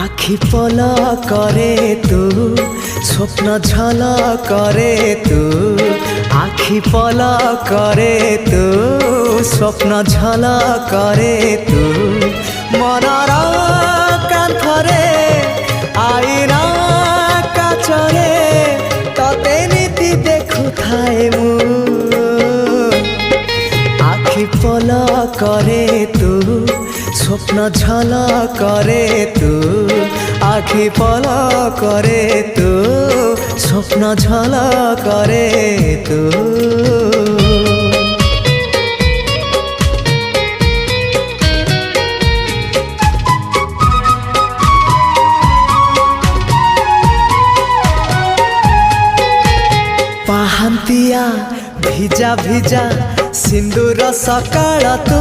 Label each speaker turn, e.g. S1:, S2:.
S1: আখি পলা করে তু স্বপ্ন ঝলা করে তু আখি পলা করে তু স্বপ্ন ঝলা করে তু মনর কান্থরে আইনা কাচরে ততে নীতি দেখুথাए মু আখি পলা করে তু স্বপ্ন ঝলা করে তু আখি পলা করে তু স্বপ্ন ঝলা করে তু ପାହାନ୍ତିଆ ଭିଜା ଭିଜା ସିନ୍ଦୁର ସକାଳ ତୁ